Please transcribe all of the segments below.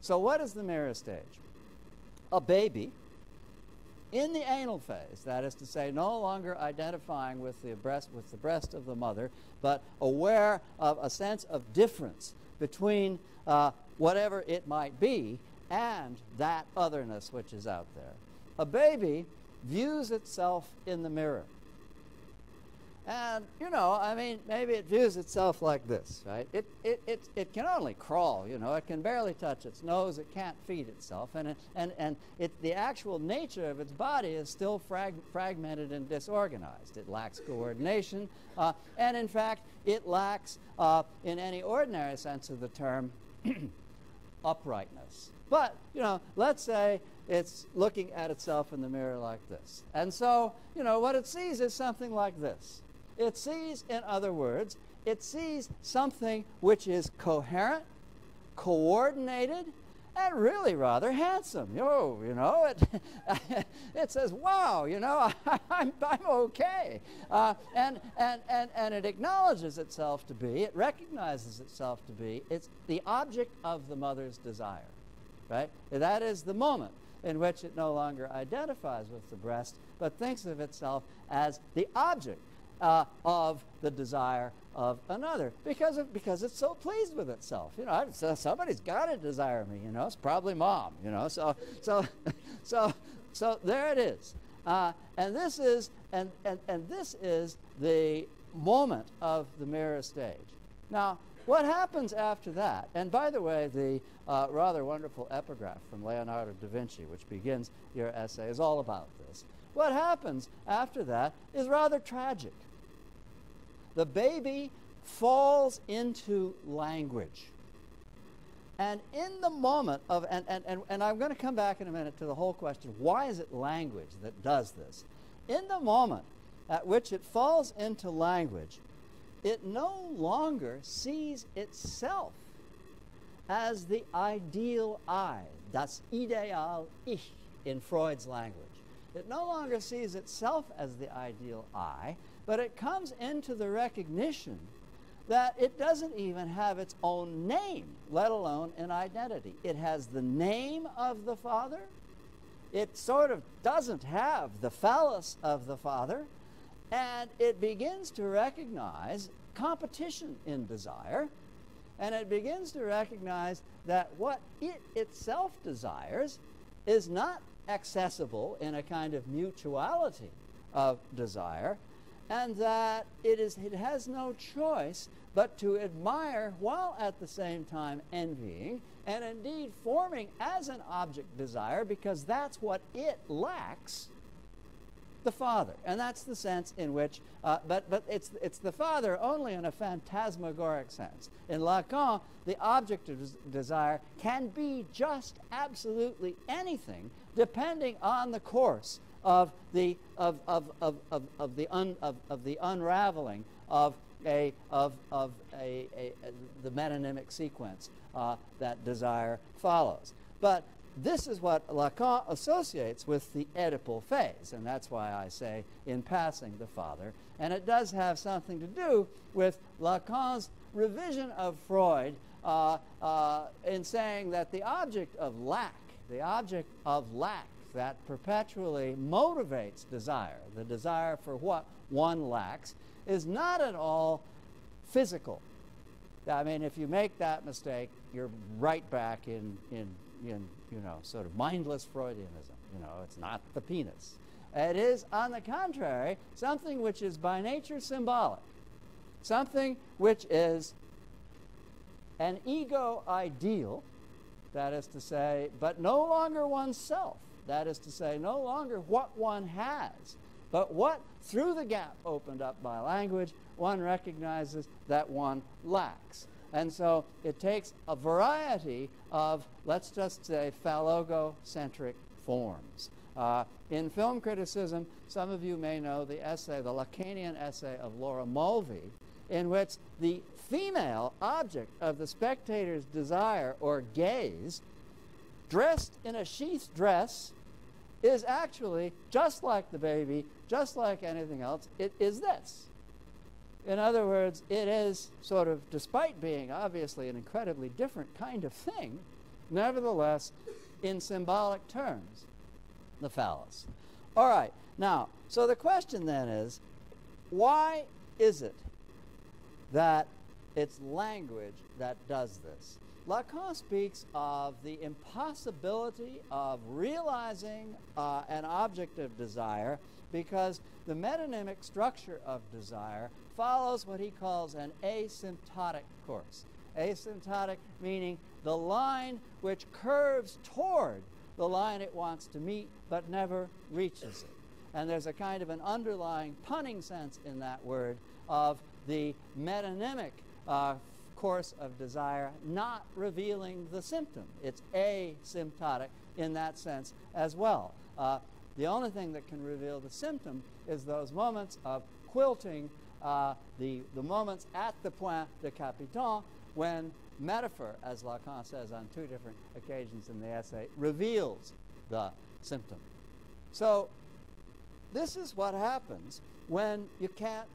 So what is the mirror stage? A baby in the anal phase, that is to say, no longer identifying with the breast of the mother, but aware of a sense of difference between whatever it might be and that otherness which is out there. A baby views itself in the mirror. And, you know, I mean, maybe it views itself like this, right? It can only crawl, you know. It can barely touch its nose. It can't feed itself. And the actual nature of its body is still fragmented and disorganized. It lacks coordination. And, in fact, it lacks, in any ordinary sense of the term, uprightness. But, you know, let's say it's looking at itself in the mirror like this. And so, you know, what it sees is something like this. It sees, in other words, it sees something which is coherent, coordinated, and really rather handsome. Oh, you know, it says, wow, you know, I'm okay. And it acknowledges itself to be, it recognizes itself to be, it's the object of the mother's desire, right? That is the moment in which it no longer identifies with the breast, but thinks of itself as the object of the desire of another, because it's so pleased with itself. You know, somebody's got to desire me. You know, it's probably mom. You know, so there it is. And this is this is the moment of the mirror stage. Now, what happens after that? And by the way, the rather wonderful epigraph from Leonardo da Vinci, which begins your essay, is all about this. What happens after that is rather tragic. The baby falls into language. And in the moment of, and I'm going to come back in a minute to the whole question, why is it language that does this? In the moment at which it falls into language, it no longer sees itself as the ideal I, das Ideal Ich in Freud's language. It no longer sees itself as the ideal I, but it comes into the recognition that it doesn't even have its own name, let alone an identity. It has the name of the father. It sort of doesn't have the phallus of the father. And it begins to recognize competition in desire. And it begins to recognize that what it itself desires is not accessible in a kind of mutuality of desire, and that it has no choice but to admire while at the same time envying, and indeed forming as an object desire, because that's what it lacks, the father. And that's the sense in which, but it's the father only in a phantasmagoric sense. In Lacan, the object of desire can be just absolutely anything, depending on the course of the unraveling of the metonymic sequence that desire follows. But this is what Lacan associates with the Oedipal phase, and that's why I say in passing the father. And it does have something to do with Lacan's revision of Freud in saying that the object of lack that perpetually motivates desire, the desire for what one lacks, is not at all physical. I mean, if you make that mistake, you're right back in you know, sort of mindless Freudianism. You know, it's not the penis. It is, on the contrary, something which is by nature symbolic, something which is an ego ideal, that is to say, but no longer oneself, that is to say, no longer what one has, but what, through the gap opened up by language, one recognizes that one lacks. And so it takes a variety of, let's just say, phallogocentric forms. In film criticism, some of you may know the essay, the Lacanian essay of Laura Mulvey, in which the female object of the spectator's desire or gaze, dressed in a sheath dress, is actually, just like the baby, just like anything else, it is this. In other words, it is sort of, despite being obviously an incredibly different kind of thing, nevertheless, in symbolic terms, the phallus. All right, now, so the question then is, why is it that it's language that does this? Lacan speaks of the impossibility of realizing an object of desire because the metonymic structure of desire follows what he calls an asymptotic course. Asymptotic meaning the line which curves toward the line it wants to meet but never reaches it. And there's a kind of an underlying punning sense in that word of the metonymic course of desire not revealing the symptom. It's asymptotic in that sense as well. The only thing that can reveal the symptom is those moments of quilting, the moments at the point de capiton when metaphor, as Lacan says on 2 different occasions in the essay, reveals the symptom. So this is what happens when you can't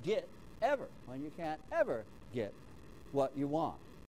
get ever, when you can't ever get what you want.